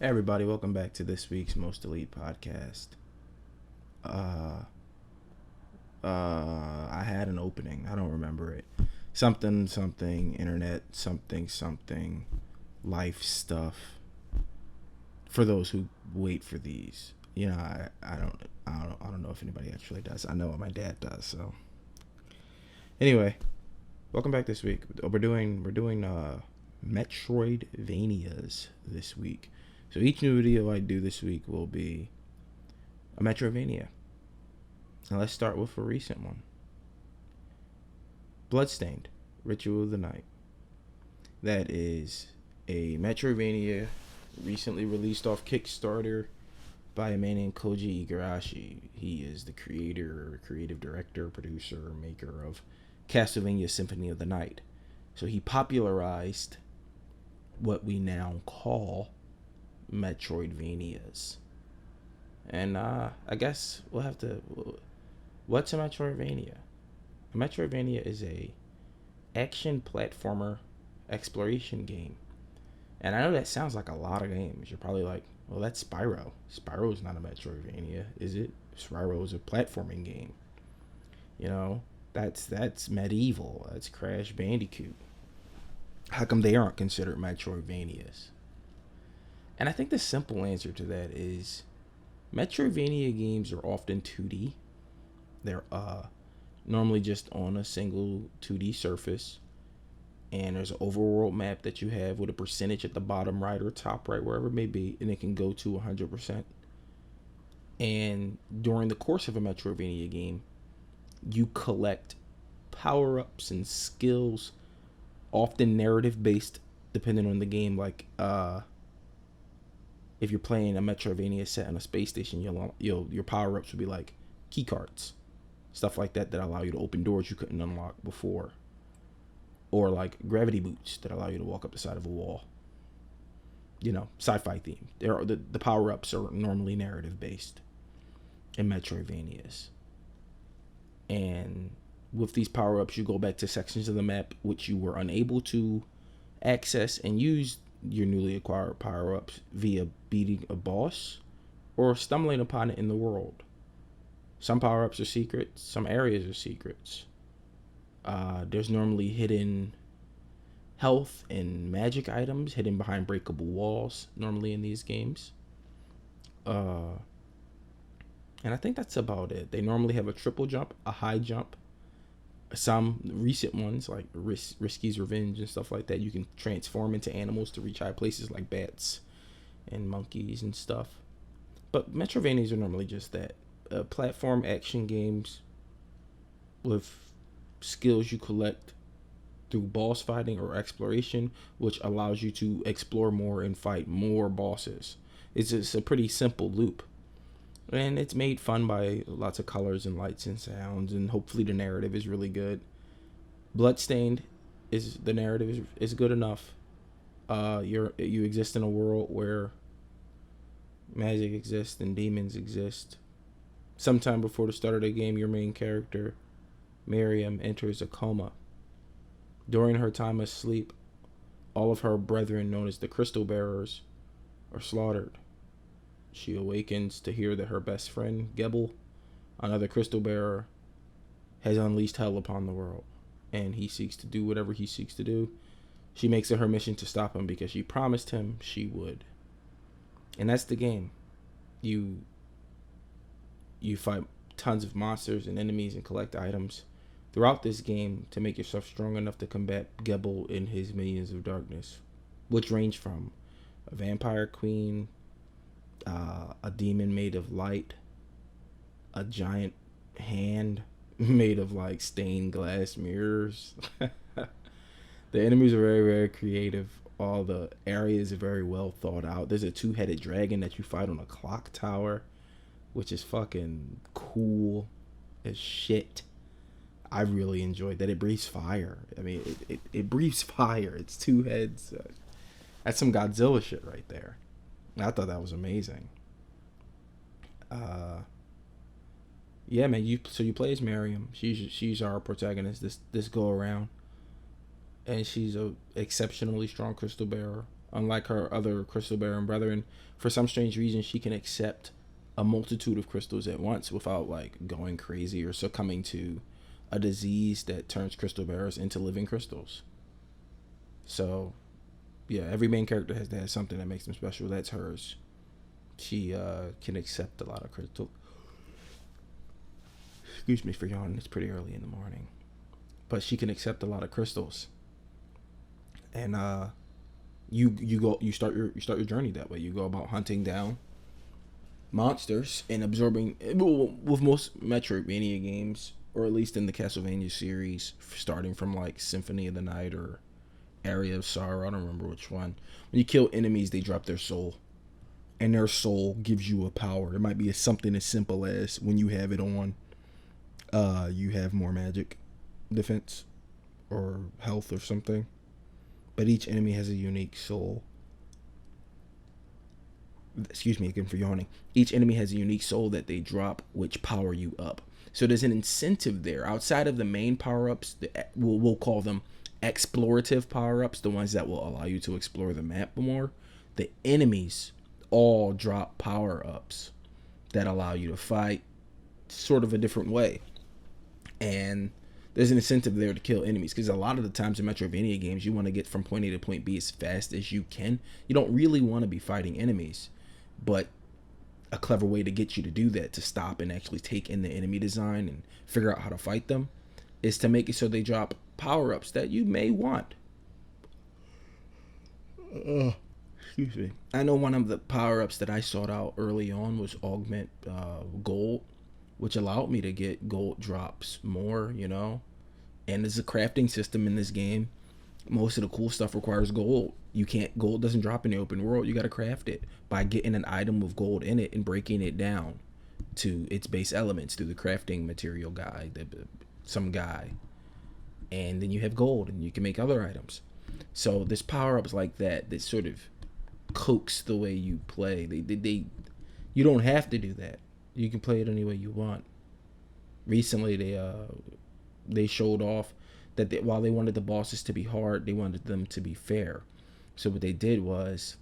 Hey everybody, welcome back to this week's Most Elite podcast. Uh, I had an opening. I don't remember it. Something, internet, something, life stuff. For those who wait for these, I don't know if anybody actually does. I know what my dad does. So, anyway, welcome back this week. We're doing Metroidvanias this week. So each new video I do this week will be a Metroidvania. And let's start with a recent one. Bloodstained, Ritual of the Night. That is a Metroidvania recently released off Kickstarter by a man named Koji Igarashi. He is the creator, creative director, producer, maker of Castlevania Symphony of the Night. So he popularized what we now call Metroidvanias. And I guess we'll have to. What's a Metroidvania? A Metroidvania is a action platformer exploration game. And I know that sounds like a lot of games. You're probably like, well, that's Spyro. Spyro's not a Metroidvania, is it? Spyro is a platforming game. You know, that's medieval. That's Crash Bandicoot. How come they aren't considered Metroidvanias? And I think the simple answer to that is Metroidvania games are often 2D. They're normally just on a single 2D surface. And there's an overworld map that you have with a percentage at the bottom right or top right, wherever it may be, and it can go to 100%. And during the course of a Metroidvania game, you collect power-ups and skills, often narrative-based, depending on the game. Like, if you're playing a Metroidvania set on a space station, your power-ups will be like key cards, stuff like that allow you to open doors you couldn't unlock before. Or like gravity boots that allow you to walk up the side of a wall. You know, sci-fi theme. The power-ups are normally narrative-based in Metroidvanias. And with these power-ups, you go back to sections of the map which you were unable to access and use your newly acquired power-ups via beating a boss or stumbling upon it in the world. Some power-ups are secrets, some areas are secrets. There's normally hidden health and magic items hidden behind breakable walls, normally in these games. And I think that's about it. They normally have a triple jump, a high jump. Some recent ones, like Risky's Revenge and stuff like that, you can transform into animals to reach high places like bats and monkeys and stuff. But Metroidvanias are normally just that. Platform action games with skills you collect through boss fighting or exploration, which allows you to explore more and fight more bosses. It's a pretty simple loop. And it's made fun by lots of colors and lights and sounds, and hopefully the narrative is really good. Bloodstained is the narrative is good enough. You exist in a world where magic exists and demons exist. Sometime before the start of the game, your main character, Miriam, enters a coma. During her time of sleep, all of her brethren, known as the Crystal Bearers, are slaughtered. She awakens to hear that her best friend, Gebel, another Crystal Bearer, has unleashed hell upon the world, and he seeks to do whatever he seeks to do. She makes it her mission to stop him because she promised him she would. And that's the game. You fight tons of monsters and enemies and collect items throughout this game to make yourself strong enough to combat Gebel and his minions of darkness, which range from a vampire queen, a demon made of light, a giant hand made of like stained glass mirrors. The enemies are very, very creative. All the areas are very well thought out. There's a two-headed dragon that you fight on a clock tower, which is fucking cool as shit. I really enjoyed that. It breathes fire. I mean, it breathes fire. It's two heads. That's some Godzilla shit right there. I thought that was amazing. Yeah, man. You play as Miriam. She's our protagonist this go around, and she's a exceptionally strong crystal bearer. Unlike her other crystal bearing brethren, for some strange reason, she can accept a multitude of crystals at once without like going crazy or succumbing to a disease that turns crystal bearers into living crystals. So, yeah, every main character has to have something that makes them special. That's hers. She can accept a lot of crystal. Excuse me for yawning. It's pretty early in the morning, but she can accept a lot of crystals. And you start your journey that way. You go about hunting down monsters and absorbing. Well, with most Metroidvania games, or at least in the Castlevania series, starting from like Symphony of the Night or Area of Sorrow, I don't remember which one. When you kill enemies, they drop their soul, and their soul gives you a power. It might be something as simple as when you have it on, you have more magic, defense, or health or something. But each enemy has a unique soul. Excuse me again for yawning. Each enemy has a unique soul that they drop, which power you up. So there's an incentive there outside of the main power-ups. We'll call them explorative power-ups, the ones that will allow you to explore the map more. The enemies all drop power-ups that allow you to fight sort of a different way. And there's an incentive there to kill enemies, because a lot of the times in Metroidvania games, you want to get from point A to point B as fast as you can. You don't really want to be fighting enemies, but a clever way to get you to do that, to stop and actually take in the enemy design and figure out how to fight them, is to make it so they drop power-ups that you may want. Excuse me. I know one of the power-ups that I sought out early on was augment gold, which allowed me to get gold drops more, you know. And there's a crafting system in this game. Most of the cool stuff requires gold. Gold doesn't drop in the open world. You got to craft it by getting an item with gold in it and breaking it down to its base elements through the crafting material guy, some guy. And then you have gold and you can make other items. So there's power-ups like that sort of coax the way you play. You don't have to do that. You can play it any way you want. Recently, they showed off that while they wanted the bosses to be hard, they wanted them to be fair. So what they did was,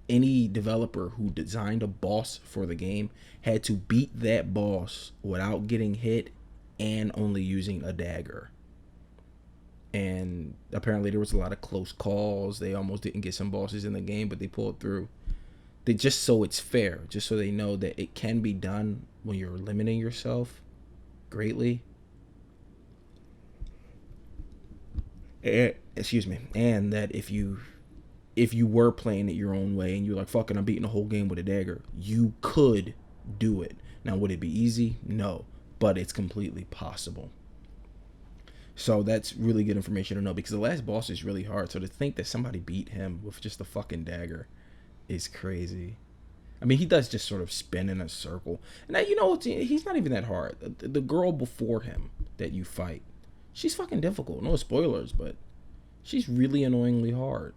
any developer who designed a boss for the game had to beat that boss without getting hit and only using a dagger. And apparently there was a lot of close calls. They almost didn't get some bosses in the game, but they pulled through. Just so it's fair, just so they know that it can be done when you're limiting yourself greatly. Excuse me. And that if you were playing it your own way and you're like, fucking, I'm beating the whole game with a dagger, you could do it. Now, would it be easy? No, but it's completely possible. So that's really good information to know, because the last boss is really hard. So to think that somebody beat him with just a fucking dagger is crazy. I mean, he does just sort of spin in a circle. And you know, he's not even that hard. The girl before him that you fight, she's fucking difficult. No spoilers, but she's really annoyingly hard.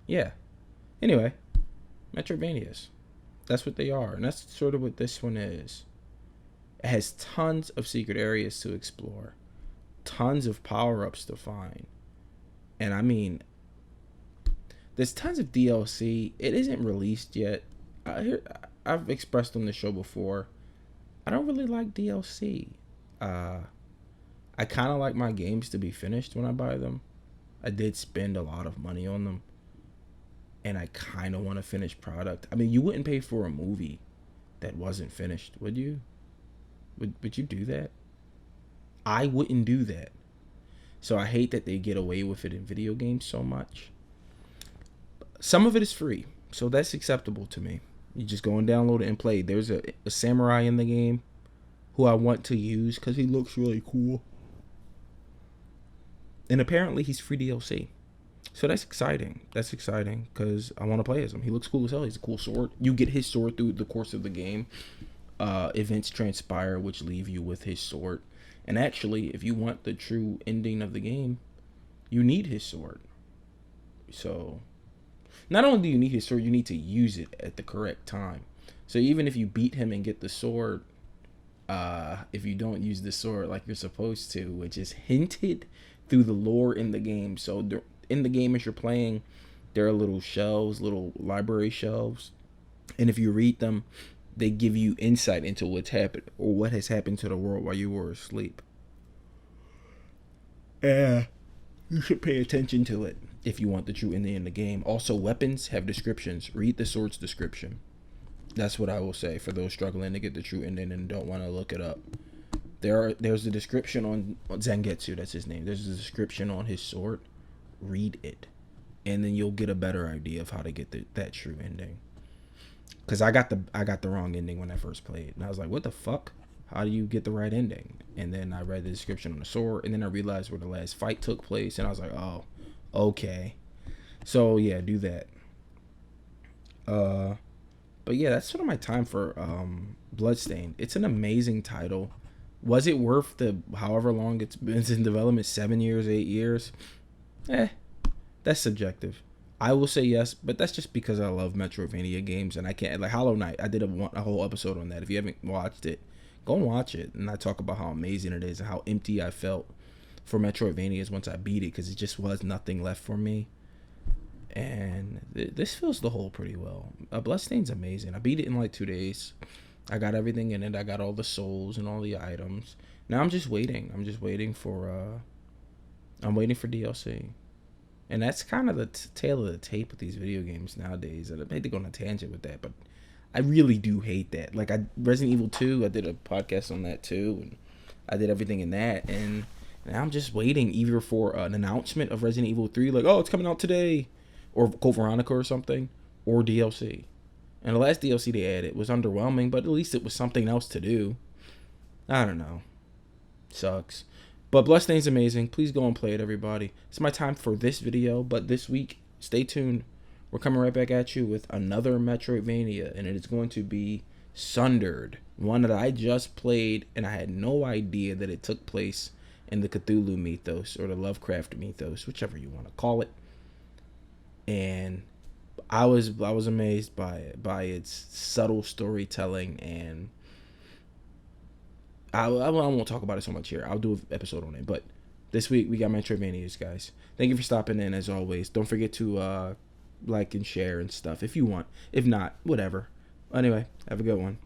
Yeah. Anyway, Metroidvanias. That's what they are. And that's sort of what this one is. It has tons of secret areas to explore. Tons of power-ups to find. And I mean, there's tons of DLC. It isn't released yet. I've expressed on the show before, I don't really like DLC. I kind of like my games to be finished when I buy them. I did spend a lot of money on them, and I kind of want a finished product. I mean, you wouldn't pay for a movie that wasn't finished, would you? Would you do that? I wouldn't do that. So I hate that they get away with it in video games so much. Some of it is free, so that's acceptable to me. You just go and download it and play. There's a samurai in the game who I want to use because he looks really cool. And apparently he's free DLC. So that's exciting. That's exciting because I want to play as him. He looks cool as hell. He's a cool sword. You get his sword through the course of the game. Events transpire which leave you with his sword. And actually, if you want the true ending of the game, you need his sword. So not only do you need his sword, you need to use it at the correct time. So even if you beat him and get the sword, if you don't use the sword like you're supposed to, which is hinted through the lore in the game. So in the game as you're playing, there are little shelves, little library shelves, and if you read them, they give you insight into what's happened or what has happened to the world while you were asleep. Yeah, you should pay attention to it if you want the true ending in the game. Also, weapons have descriptions. Read the sword's description. That's what I will say for those struggling to get the true ending and don't want to look it up. There's a description on Zangetsu, that's his name. There's a description on his sword. Read it, and then you'll get a better idea of how to get that true ending. Cause I got the wrong ending when I first played, and I was like, what the fuck? How do you get the right ending? And then I read the description on the sword, and then I realized where the last fight took place, and I was like, oh, okay. So yeah, do that. But yeah, that's sort of my time for Bloodstained. It's an amazing title. Was it worth the however long it's been in development? 7 years, 8 years? That's subjective. I will say yes, but that's just because I love Metroidvania games, and I can't, like Hollow Knight. I did a whole episode on that. If you haven't watched it, go and watch it, and I talk about how amazing it is and how empty I felt for Metroidvanias once I beat it, because it just was nothing left for me. And this fills the hole pretty well. Bloodstained's amazing. I beat it in like 2 days. I got everything in it. I got all the souls and all the items. Now I'm just waiting. I'm waiting for DLC. And that's kind of the tail of the tape with these video games nowadays. And I hate to go on a tangent with that, but I really do hate that. Like Resident Evil 2, I did a podcast on that too, and I did everything in that. And now I'm just waiting either for an announcement of Resident Evil 3, like, oh, it's coming out today, or Code Veronica or something, or DLC. And the last DLC they added was underwhelming, but at least it was something else to do. I don't know. Sucks. But Bloodstained's amazing. Please go and play it, everybody. It's my time for this video, but this week, stay tuned. We're coming right back at you with another Metroidvania, and it is going to be Sundered, one that I just played, and I had no idea that it took place in the Cthulhu mythos, or the Lovecraft mythos, whichever you want to call it. And I was amazed by it, by its subtle storytelling, and I won't talk about it so much here. I'll do an episode on it. But this week we got Metroidvanias, guys. Thank you for stopping in, as always. Don't forget to like and share and stuff if you want. If not, whatever. Anyway, have a good one.